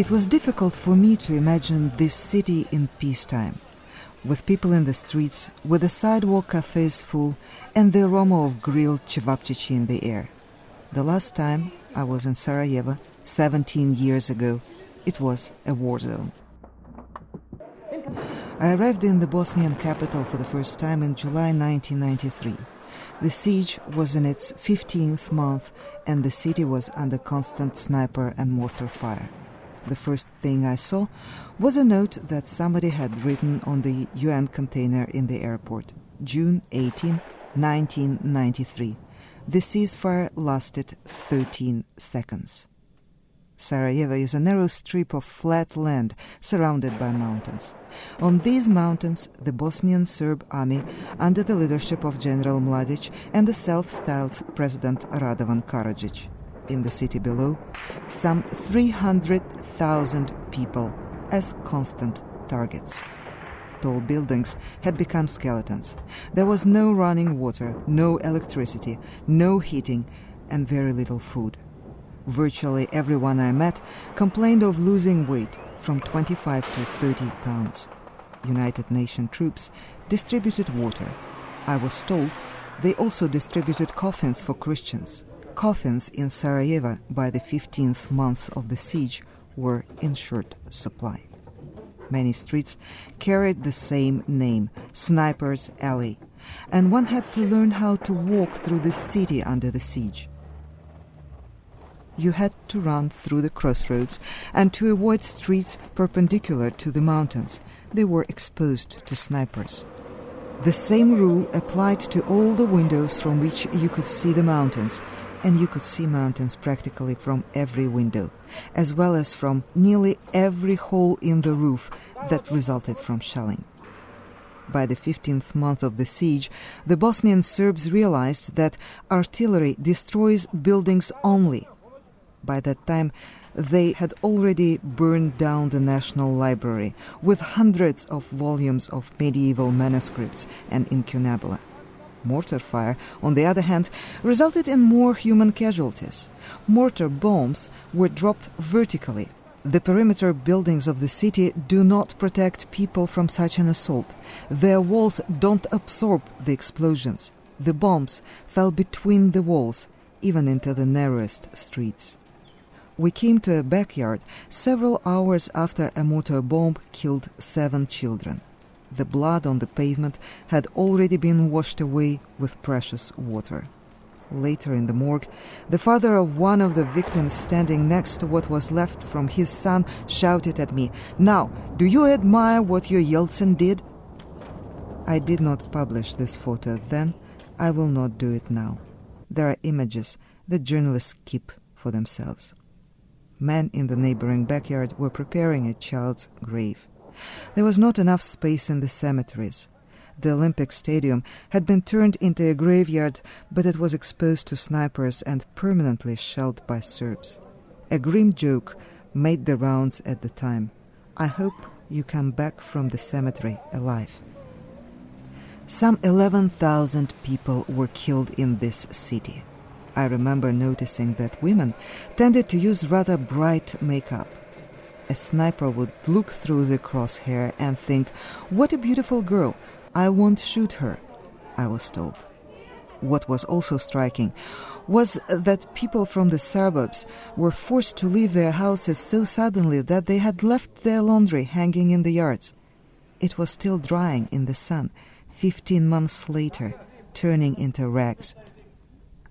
It was difficult for me to imagine this city in peacetime, with people in the streets, with the sidewalk cafes full, and the aroma of grilled cevapcici in the air. The last time I was in Sarajevo, 17 years ago, it was a war zone. I arrived in the Bosnian capital for the first time in July 1993. The siege was in its 15th month, and the city was under constant sniper and mortar fire. The first thing I saw was a note that somebody had written on the UN container in the airport. June 18, 1993. The ceasefire lasted 13 seconds. Sarajevo is a narrow strip of flat land surrounded by mountains. On these mountains, the Bosnian Serb army, under the leadership of General Mladic and the self-styled President Radovan Karadzic. In the city below, some 300,000 people as constant targets. Tall buildings had become skeletons. There was no running water, no electricity, no heating, and very little food. Virtually everyone I met complained of losing weight from 25 to 30 pounds. United Nations troops distributed water. I was told they also distributed coffins for Christians. Coffins in Sarajevo by the 15th month of the siege were in short supply. Many streets carried the same name, Sniper's Alley, and one had to learn how to walk through the city under the siege. You had to run through the crossroads and to avoid streets perpendicular to the mountains. They were exposed to snipers. The same rule applied to all the windows from which you could see the mountains, and you could see mountains practically from every window, as well as from nearly every hole in the roof that resulted from shelling. By the 15th month of the siege, the Bosnian Serbs realized that artillery destroys buildings only. By that time, they had already burned down the National Library with hundreds of volumes of medieval manuscripts and incunabula. Mortar fire, on the other hand, resulted in more human casualties. Mortar bombs were dropped vertically. The perimeter buildings of the city do not protect people from such an assault. Their walls don't absorb the explosions. The bombs fell between the walls, even into the narrowest streets. We came to a backyard several hours after a mortar bomb killed 7 children. The blood on the pavement had already been washed away with precious water. Later in the morgue, the father of one of the victims, standing next to what was left from his son, shouted at me, "Now, do you admire what your Yeltsin did?" I did not publish this photo then. I will not do it now. There are images that journalists keep for themselves. Men in the neighboring backyard were preparing a child's grave. There was not enough space in the cemeteries. The Olympic Stadium had been turned into a graveyard, but it was exposed to snipers and permanently shelled by Serbs. A grim joke made the rounds at the time. I hope you come back from the cemetery alive. Some 11,000 people were killed in this city. I remember noticing that women tended to use rather bright makeup. A sniper would look through the crosshair and think, "What a beautiful girl, I won't shoot her," I was told. What was also striking was that people from the suburbs were forced to leave their houses so suddenly that they had left their laundry hanging in the yards. It was still drying in the sun, 15 months later, turning into rags.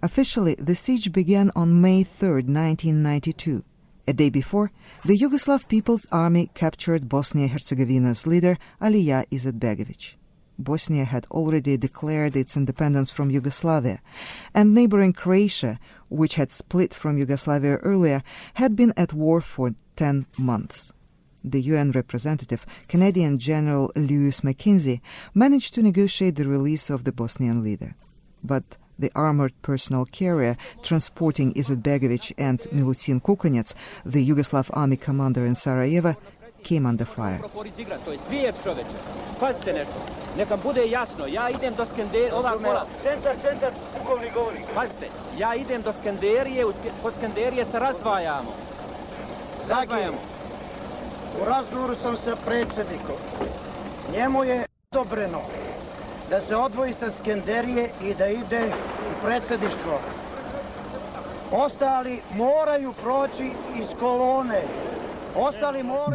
Officially, the siege began on May 3, 1992. A day before, the Yugoslav People's Army captured Bosnia-Herzegovina's leader, Alija Izetbegović. Bosnia had already declared its independence from Yugoslavia, and neighboring Croatia, which had split from Yugoslavia earlier, had been at war for 10 months. The UN representative, Canadian General Lewis Mackenzie, managed to negotiate the release of the Bosnian leader. But the armored personnel carrier transporting Izetbegović and Milutin Kukanec, the Yugoslav army commander in Sarajevo, came under fire. U razgovoru sam sa predsjednikom. Njemu je odobreno da se odvoji sa Skenderije i da ide u predsjedništvo. Ostali moraju proći iz kolone.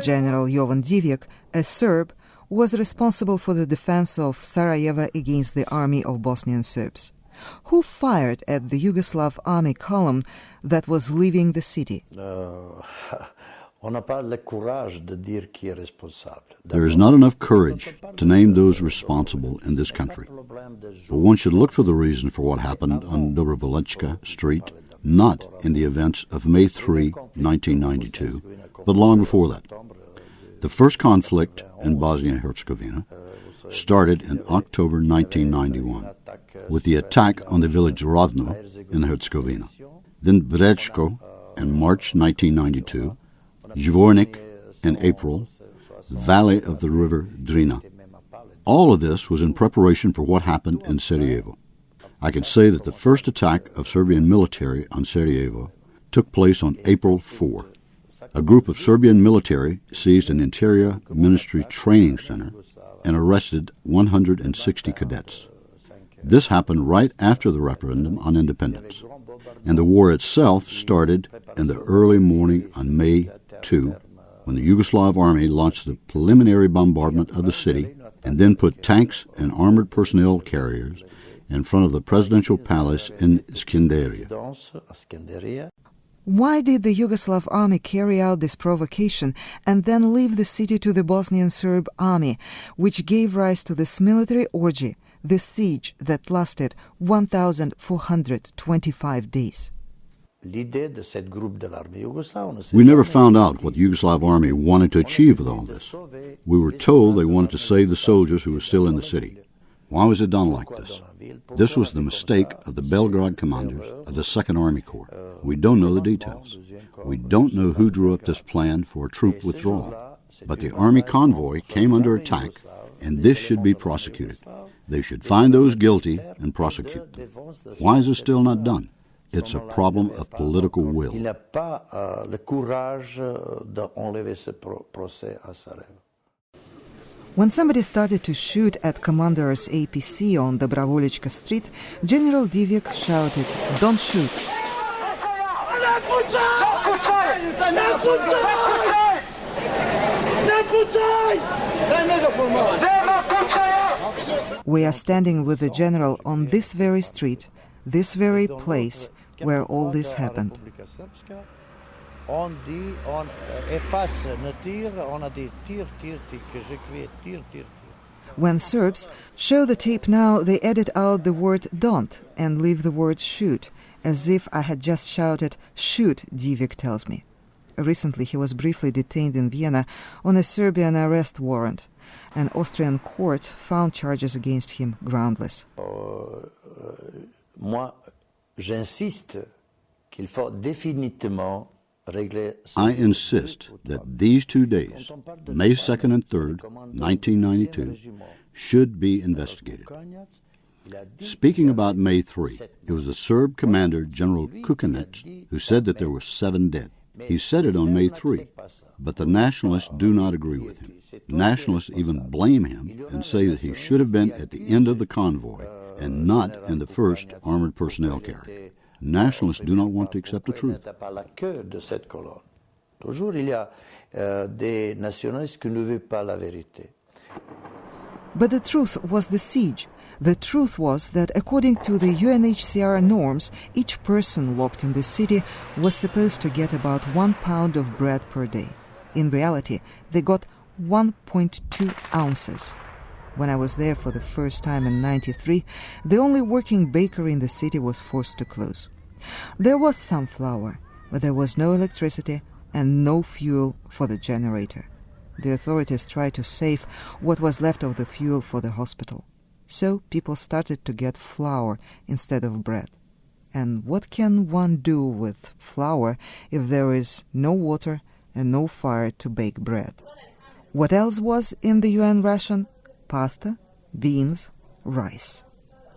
General Jovan Divjak, a Serb, was responsible for the defense of Sarajevo against the army of Bosnian Serbs. Who fired at the Yugoslav army column that was leaving the city? There is not enough courage to name those responsible in this country. But one should look for the reason for what happened on Dobrovoljica Street, not in the events of May 3, 1992, but long before that. The first conflict in Bosnia-Herzegovina started in October 1991 with the attack on the village Ravno in Herzegovina. Then Brečko in March 1992, Zvornik in April, valley of the river Drina. All of this was in preparation for what happened in Sarajevo. I can say that the first attack of Serbian military on Sarajevo took place on April 4. A group of Serbian military seized an Interior Ministry training center and arrested 160 cadets. This happened right after the referendum on independence, and the war itself started in the early morning on May 2, when the Yugoslav army launched the preliminary bombardment of the city and then put tanks and armored personnel carriers in front of the presidential palace in Skenderia. Why did the Yugoslav army carry out this provocation and then leave the city to the Bosnian Serb army, which gave rise to this military orgy, this siege that lasted 1,425 days? We never found out what the Yugoslav army wanted to achieve with all this. We were told they wanted to save the soldiers who were still in the city. Why was it done like this? This was the mistake of the Belgrade commanders of the 2nd Army Corps. We don't know the details. We don't know who drew up this plan for a troop withdrawal. But the army convoy came under attack, and this should be prosecuted. They should find those guilty and prosecute them. Why is it still not done? It's a problem of political will. When somebody started to shoot at Commander's APC on Dobrovoljica Street, General Divjak shouted, "Don't shoot!" We are standing with the general on this very street, this very place where all this happened. When Serbs show the tape now, they edit out the word "don't" and leave the word "shoot," as if I had just shouted "shoot," Divjak tells me. Recently he was briefly detained in Vienna on a Serbian arrest warrant. An Austrian court found charges against him groundless. I insist that these 2 days, May 2nd and 3rd, 1992, should be investigated. Speaking about May 3, it was the Serb commander, General Kukanic, who said that there were 7 dead. He said it on May 3, but the nationalists do not agree with him. Nationalists even blame him and say that he should have been at the end of the convoy and not in the first armored personnel carrier. Nationalists do not want to accept the truth. But the truth was the siege. The truth was that according to the UNHCR norms, each person locked in the city was supposed to get about 1 pound of bread per day. In reality, they got 1.2 ounces. When I was there for the first time in '93, the only working bakery in the city was forced to close. There was some flour, but there was no electricity and no fuel for the generator. The authorities tried to save what was left of the fuel for the hospital. So people started to get flour instead of bread. And what can one do with flour if there is no water and no fire to bake bread? What else was in the UN ration? Pasta, beans, rice.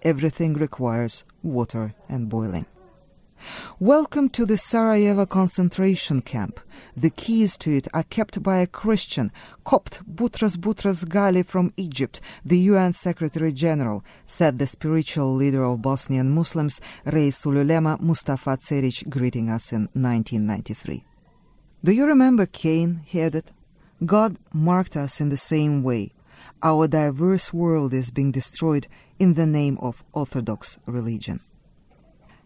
Everything requires water and boiling. Welcome to the Sarajevo concentration camp. The keys to it are kept by a Christian, Copt Boutros Ghali from Egypt, the UN Secretary General, said the spiritual leader of Bosnian Muslims, Reisul Ulema Mustafa Ceric, greeting us in 1993. Do you remember Cain? He added. God marked us in the same way. Our diverse world is being destroyed in the name of Orthodox religion.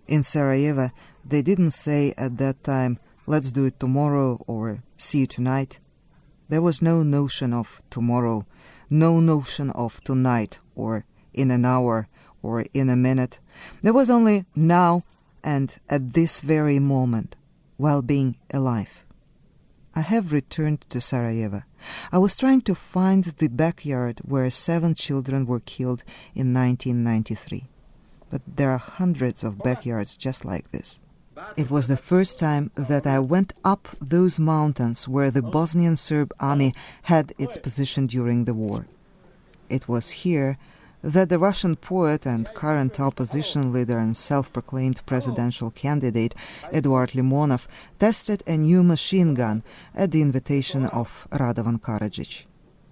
In Sarajevo, they didn't say at that time, let's do it tomorrow or see you tonight. There was no notion of tomorrow, no notion of tonight or in an hour or in a minute. There was only now and at this very moment, while being alive. I have returned to Sarajevo. I was trying to find the backyard where 7 children were killed in 1993. But there are hundreds of backyards just like this. It was the first time that I went up those mountains where the Bosnian Serb army had its position during the war. It was here that the Russian poet and current opposition leader and self-proclaimed presidential candidate Eduard Limonov tested a new machine gun at the invitation of Radovan Karadzic.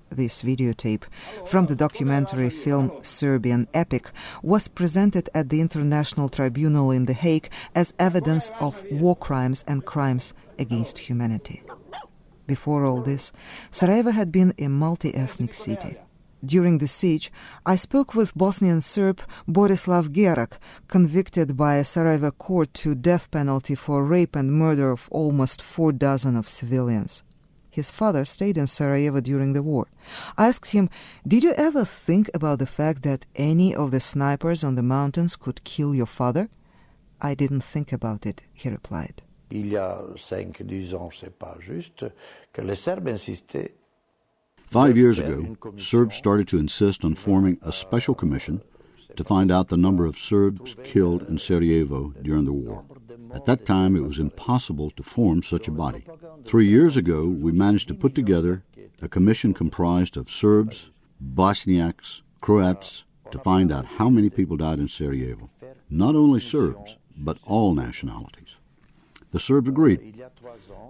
This videotape from the documentary film Serbian Epic was presented at the International Tribunal in The Hague as evidence of war crimes and crimes against humanity. Before all this, Sarajevo had been a multi-ethnic city. During the siege, I spoke with Bosnian Serb Borislav Gerak, convicted by a Sarajevo court to death penalty for rape and murder of almost 4 dozen of civilians. His father stayed in Sarajevo during the war. I asked him, did you ever think about the fact that any of the snipers on the mountains could kill your father? I didn't think about it, he replied. Il y a 5-10 ans, c'est pas juste, que les Serbes insistaient. 5 years ago, Serbs started to insist on forming a special commission to find out the number of Serbs killed in Sarajevo during the war. At that time, it was impossible to form such a body. 3 years ago, we managed to put together a commission comprised of Serbs, Bosniaks, Croats, to find out how many people died in Sarajevo. Not only Serbs, but all nationalities. The Serbs agreed,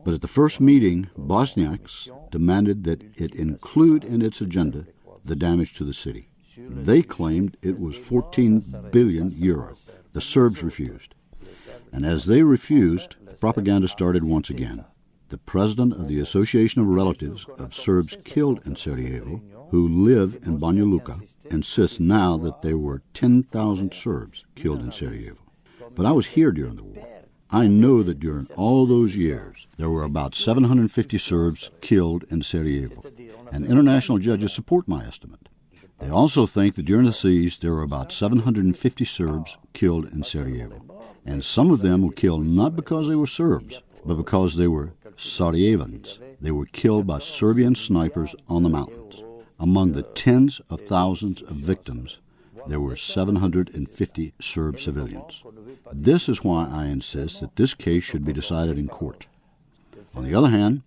but at the first meeting, Bosniaks demanded that it include in its agenda the damage to the city. They claimed it was 14 billion euro. The Serbs refused. And as they refused, propaganda started once again. The president of the Association of Relatives of Serbs killed in Sarajevo, who live in Banja Luka, insists now that there were 10,000 Serbs killed in Sarajevo. But I was here during the war. I know that during all those years, there were about 750 Serbs killed in Sarajevo, and international judges support my estimate. They also think that during the siege, there were about 750 Serbs killed in Sarajevo. And some of them were killed not because they were Serbs, but because they were Sarajevans. They were killed by Serbian snipers on the mountains. Among the tens of thousands of victims, there were 750 Serb civilians. This is why I insist that this case should be decided in court. On the other hand,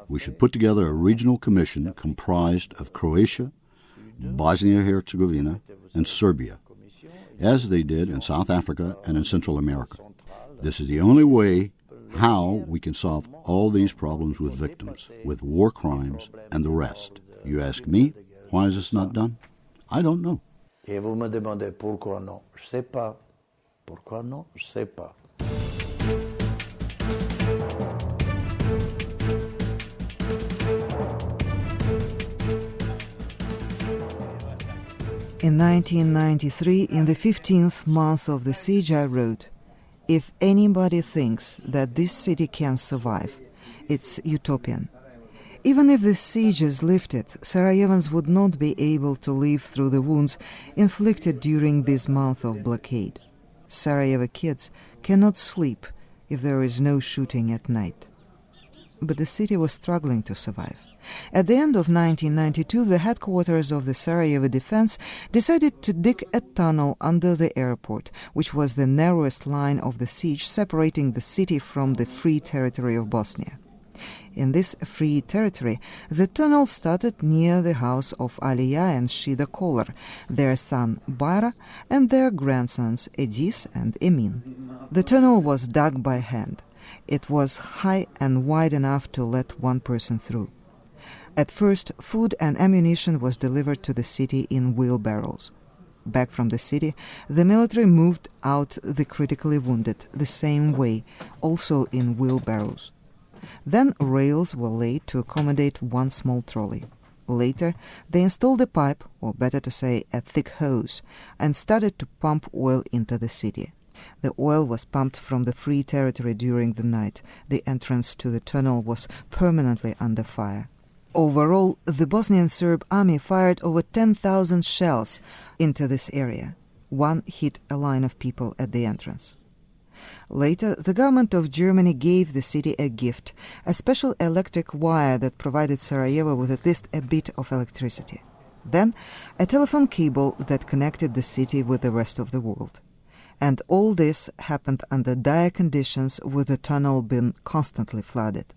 we should put together a regional commission comprised of Croatia, Bosnia-Herzegovina, and Serbia, as they did in South Africa and in Central America. This is the only way how we can solve all these problems with victims, with war crimes, and the rest. You ask me, why is this not done? I don't know. Et vous me demandez pourquoi non? Je sais pas. Pourquoi non? Je sais pas. In 1993, in the 15th month of the siege, I wrote, if anybody thinks that this city can survive, it's utopian. Even if the siege is lifted, Sarajevans would not be able to live through the wounds inflicted during this month of blockade. Sarajevo kids cannot sleep if there is no shooting at night. But the city was struggling to survive. At the end of 1992, the headquarters of the Sarajevo defense decided to dig a tunnel under the airport, which was the narrowest line of the siege separating the city from the free territory of Bosnia. In this free territory, the tunnel started near the house of Aliya and Shida Kolar, their son Bayra, and their grandsons Edis and Emin. The tunnel was dug by hand. It was high and wide enough to let one person through. At first, food and ammunition was delivered to the city in wheelbarrows. Back from the city, the military moved out the critically wounded the same way, also in wheelbarrows. Then rails were laid to accommodate one small trolley. Later, they installed a pipe, or better to say, a thick hose, and started to pump oil into the city. The oil was pumped from the free territory during the night. The entrance to the tunnel was permanently under fire. Overall, the Bosnian Serb army fired over 10,000 shells into this area. One hit a line of people at the entrance. Later, the government of Germany gave the city a gift, a special electric wire that provided Sarajevo with at least a bit of electricity. Then, a telephone cable that connected the city with the rest of the world. And all this happened under dire conditions, with the tunnel being constantly flooded.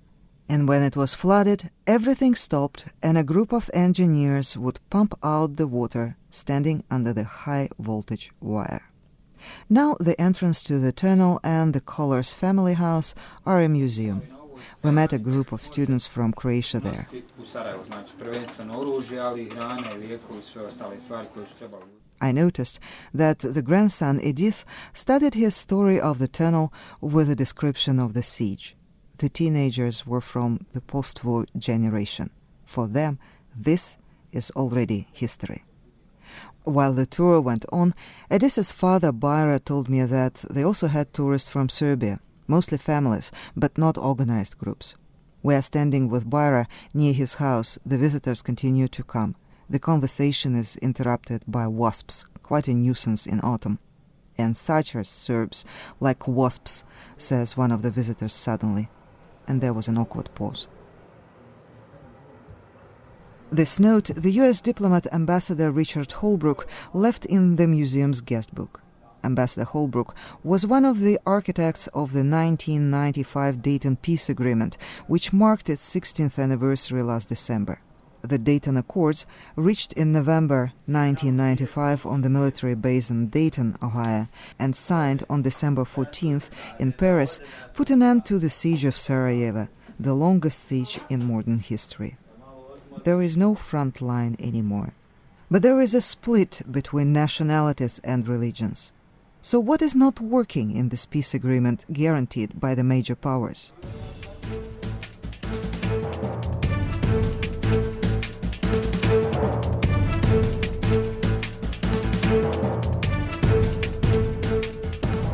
And when it was flooded, everything stopped, and a group of engineers would pump out the water standing under the high-voltage wire. Now the entrance to the tunnel and the Kolar's family house are a museum. We met a group of students from Croatia there. I noticed that the grandson Edis started his story of the tunnel with a description of the siege. The teenagers were from the post-war generation. For them, this is already history. While the tour went on, Edis's father Bayra told me that they also had tourists from Serbia, mostly families, but not organized groups. We are standing with Bayra near his house. The visitors continue to come. The conversation is interrupted by wasps, quite a nuisance in autumn. And such are Serbs, like wasps, says one of the visitors suddenly. And there was an awkward pause. This note the U.S. diplomat Ambassador Richard Holbrooke left in the museum's guest book. Ambassador Holbrooke was one of the architects of the 1995 Dayton Peace Agreement, which marked its 16th anniversary last December. The Dayton Accords, reached in November 1995 on the military base in Dayton, Ohio, and signed on December 14th in Paris, put an end to the siege of Sarajevo, the longest siege in modern history. There is no front line anymore. But there is a split between nationalities and religions. So what is not working in this peace agreement guaranteed by the major powers?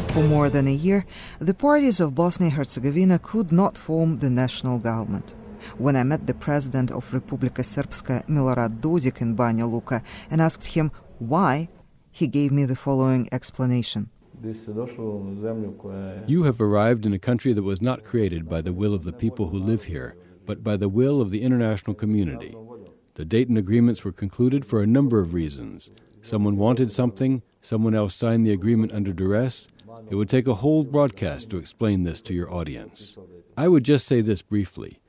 For more than a year, the parties of Bosnia-Herzegovina could not form the national government. When I met the president of Republika Srpska, Milorad Dodik, in Banja Luka and asked him why, he gave me the following explanation. You have arrived in a country that was not created by the will of the people who live here, but by the will of the international community. The Dayton agreements were concluded for a number of reasons. Someone wanted something, someone else signed the agreement under duress. It would take a whole broadcast to explain this to your audience. I would just say this briefly.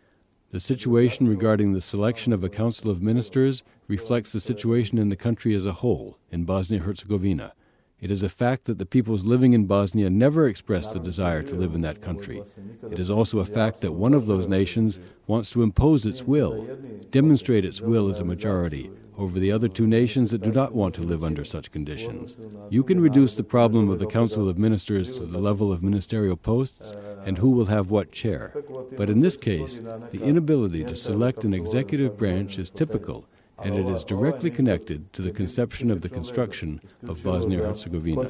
The situation regarding the selection of a Council of Ministers reflects the situation in the country as a whole, in Bosnia-Herzegovina. It is a fact that the peoples living in Bosnia never expressed the desire to live in that country. It is also a fact that one of those nations wants to impose its will, demonstrate its will as a majority, over the other two nations that do not want to live under such conditions. You can reduce the problem of the Council of Ministers to the level of ministerial posts and who will have what chair. But in this case, the inability to select an executive branch is typical, and it is directly connected to the conception of the construction of Bosnia-Herzegovina.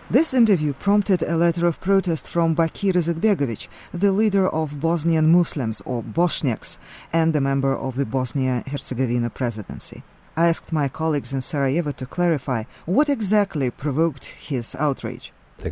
This interview prompted a letter of protest from Bakir Izetbegovic, the leader of Bosnian Muslims, or Bosniaks, and a member of the Bosnia-Herzegovina presidency. I asked my colleagues in Sarajevo to clarify what exactly provoked his outrage. This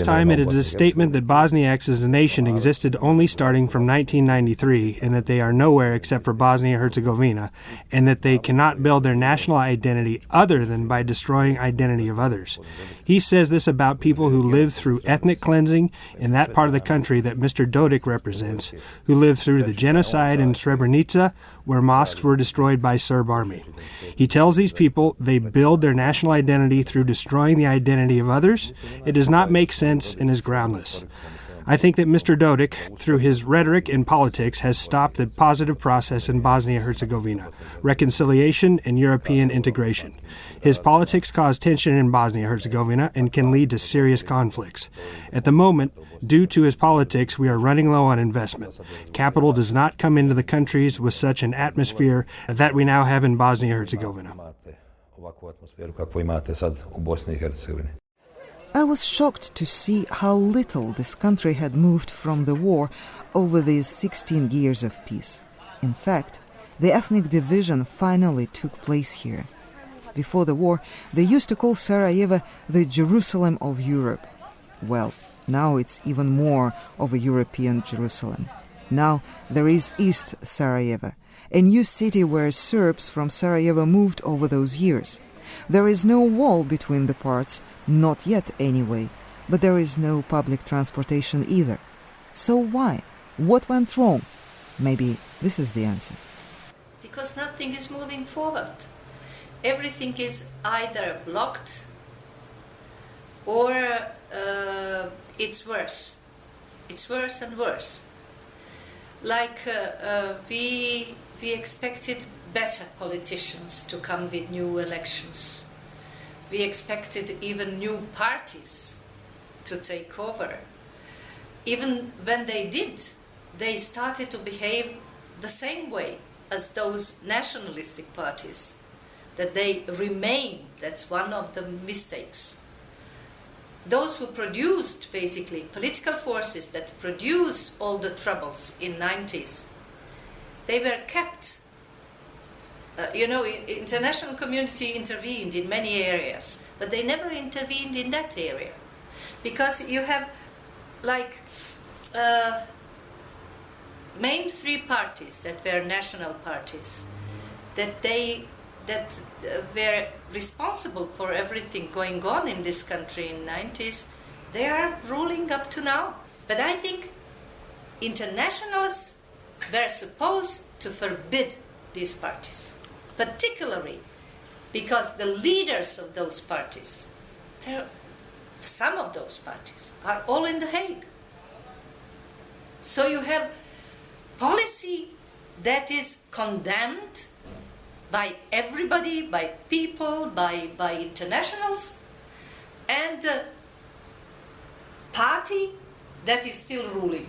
time it is a statement that Bosniaks as a nation existed only starting from 1993 and that they are nowhere except for Bosnia-Herzegovina and that they cannot build their national identity other than by destroying identity of others. He says this about people who live through ethnic cleansing in that part of the country that Mr. Dodik represents, who lived through the genocide in Srebrenica where mosques were destroyed by Serb army. He tells these people they build their national identity through destroying the identity of others. It does not make sense and is groundless. I think that Mr. Dodik, through his rhetoric and politics, has stopped the positive process in Bosnia-Herzegovina, reconciliation and European integration. His politics cause tension in Bosnia-Herzegovina and can lead to serious conflicts. At the moment, due to his politics, we are running low on investment. Capital does not come into the countries with such an atmosphere that we now have in Bosnia-Herzegovina. I was shocked to see how little this country had moved from the war over these 16 years of peace. In fact, the ethnic division finally took place here. Before the war, they used to call Sarajevo the Jerusalem of Europe. Well, now it's even more of a European Jerusalem. Now there is East Sarajevo, a new city where Serbs from Sarajevo moved over those years. There is no wall between the parts, not yet anyway, but there is no public transportation either. So why? What went wrong? Maybe this is the answer. Because nothing is moving forward. Everything is either blocked or it's worse. It's worse and worse. Like we expected better politicians to come with new elections. We expected even new parties to take over. Even when they did, they started to behave the same way as those nationalistic parties, that they remain. That's one of the mistakes. Those who produced, basically, political forces that produced all the troubles in 90s, they were kept. International community intervened in many areas, but they never intervened in that area. Because you have, main three parties that were national parties, that were responsible for everything going on in this country in the 90s, they are ruling up to now. But I think internationals were supposed to forbid these parties, particularly because the leaders of those parties, some of those parties, are all in The Hague. So you have policy that is condemned by everybody, by people, by internationals, and a party that is still ruling,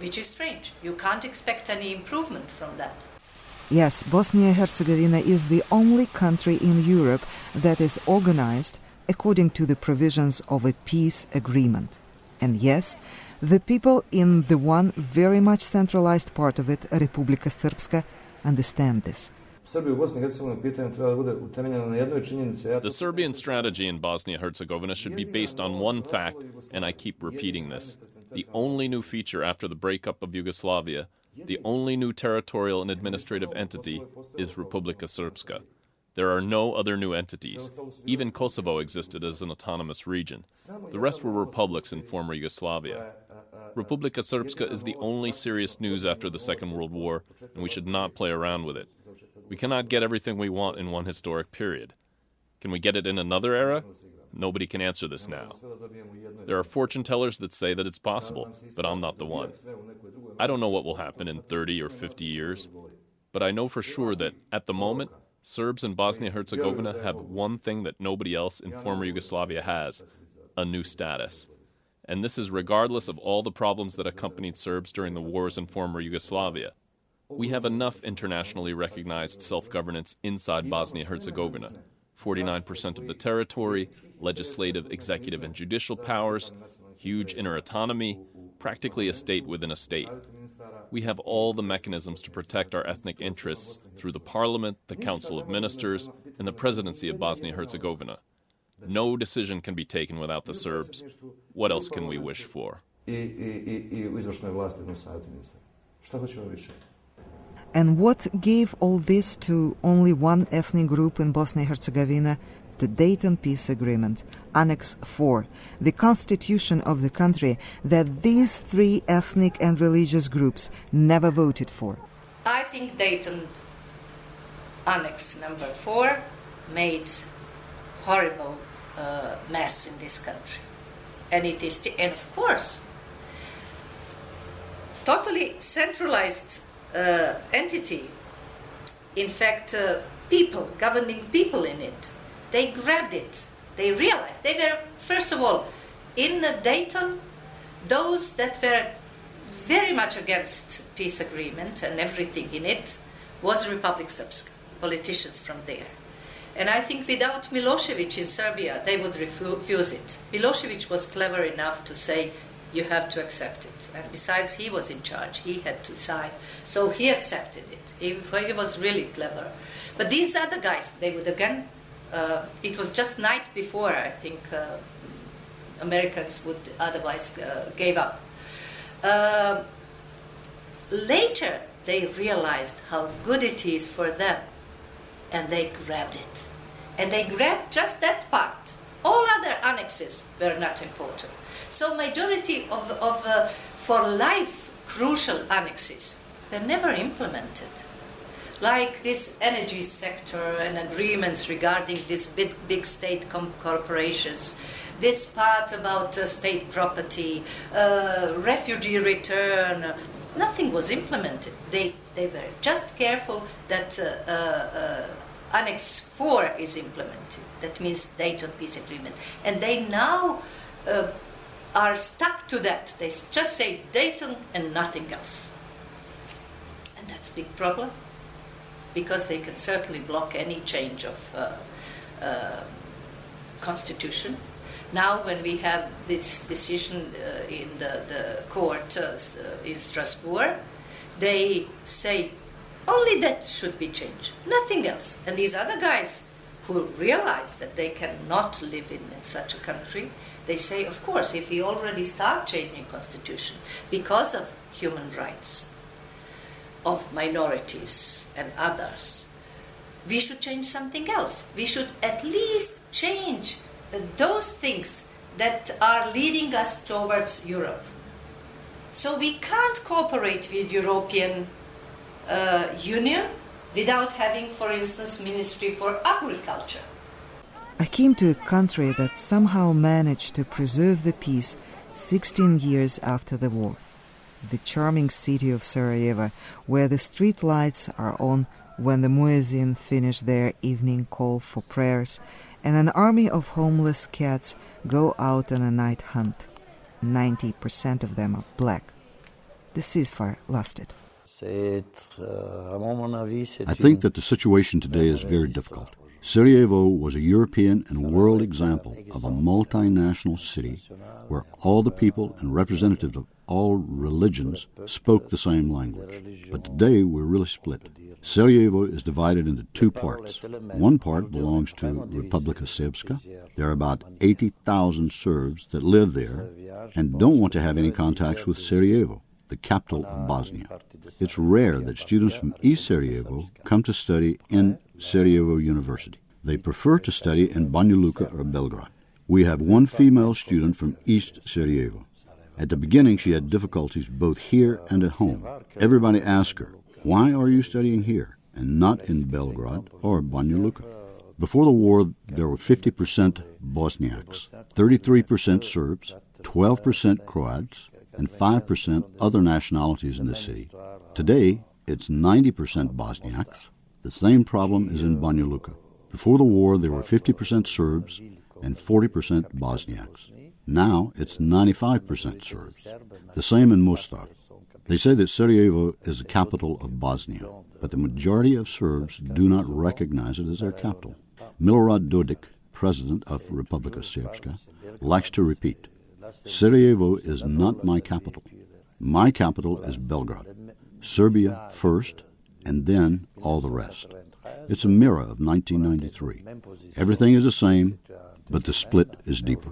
which is strange. You can't expect any improvement from that. Yes, Bosnia-Herzegovina is the only country in Europe that is organized according to the provisions of a peace agreement. And yes, the people in the one very much centralized part of it, Republika Srpska, understand this. The Serbian strategy in Bosnia-Herzegovina should be based on one fact, and I keep repeating this. The only new feature after the breakup of Yugoslavia, the only new territorial and administrative entity, is Republika Srpska. There are no other new entities. Even Kosovo existed as an autonomous region. The rest were republics in former Yugoslavia. Republika Srpska is the only serious news after the Second World War, and we should not play around with it. We cannot get everything we want in one historic period. Can we get it in another era? Nobody can answer this now. There are fortune tellers that say that it's possible, but I'm not the one. I don't know what will happen in 30 or 50 years, but I know for sure that, at the moment, Serbs in Bosnia-Herzegovina have one thing that nobody else in former Yugoslavia has: a new status. And this is regardless of all the problems that accompanied Serbs during the wars in former Yugoslavia. We have enough internationally recognized self-governance inside Bosnia-Herzegovina. 49% of the territory, legislative, executive, and judicial powers, huge inner autonomy, practically a state within a state. We have all the mechanisms to protect our ethnic interests through the parliament, the council of ministers, and the presidency of Bosnia-Herzegovina. No decision can be taken without the Serbs. What else can we wish for? And what gave all this to only one ethnic group in Bosnia and Herzegovina? The Dayton Peace Agreement, Annex 4, the constitution of the country that these three ethnic and religious groups never voted for. I think Dayton Annex number 4 made horrible mess in this country. And it is, and of course, totally centralized entity. In fact, people, governing people in it, they grabbed it. They realized they were, first of all, in Dayton, those that were very much against peace agreement and everything in it was Republika Srpska, politicians from there. And I think without Milosevic in Serbia, they would refuse it. Milosevic was clever enough to say, you have to accept it. And besides, he was in charge. He had to sign. So he accepted it. He was really clever. But these other guys, they would again, it was just night before, I think, Americans would otherwise gave up. Later, they realized how good it is for them. And they grabbed it. And they grabbed just that part. All other annexes were not important. So majority of for life crucial annexes were never implemented. Like this energy sector and agreements regarding these big state corporations, this part about state property, refugee return, nothing was implemented. They were just careful that Annex 4 is implemented. That means Dayton Peace Agreement. And they now are stuck to that. They just say Dayton and nothing else. And that's a big problem, because they can certainly block any change of constitution. Now when we have this decision in the court in Strasbourg, they say only that should be changed, nothing else. And these other guys who realize that they cannot live in such a country, they say, of course, if we already start changing constitution because of human rights of minorities and others, we should change something else. We should at least change those things that are leading us towards Europe. So we can't cooperate with European Union without having, for instance, Ministry for Agriculture. I came to a country that somehow managed to preserve the peace 16 years after the war. The charming city of Sarajevo, where the street lights are on when the muezzin finish their evening call for prayers, and an army of homeless cats go out on a night hunt. 90% of them are black. The ceasefire lasted. I think that the situation today is very difficult. Sarajevo was a European and world example of a multinational city where all the people and representatives of all religions spoke the same language. But today we're really split. Sarajevo is divided into two parts. One part belongs to Republika Srpska. There are about 80,000 Serbs that live there and don't want to have any contacts with Sarajevo, the capital of Bosnia. It's rare that students from East Sarajevo come to study in Sarajevo University. They prefer to study in Banja Luka or Belgrade. We have one female student from East Sarajevo. At the beginning, she had difficulties both here and at home. Everybody asked her, "Why are you studying here and not in Belgrade or Banja Luka?" Before the war, there were 50% Bosniaks, 33% Serbs, 12% Croats, and 5% other nationalities in the city. Today, it's 90% Bosniaks. The same problem is in Banja Luka. Before the war, there were 50% Serbs and 40% Bosniaks. Now, it's 95% Serbs. The same in Mostar. They say that Sarajevo is the capital of Bosnia, but the majority of Serbs do not recognize it as their capital. Milorad Dodik, president of Republika Srpska, likes to repeat, "Sarajevo is not my capital. My capital is Belgrade. Serbia first, and then all the rest." It's a mirror of 1993. Everything is the same, but the split is deeper.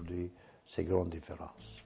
Ces grandes différences.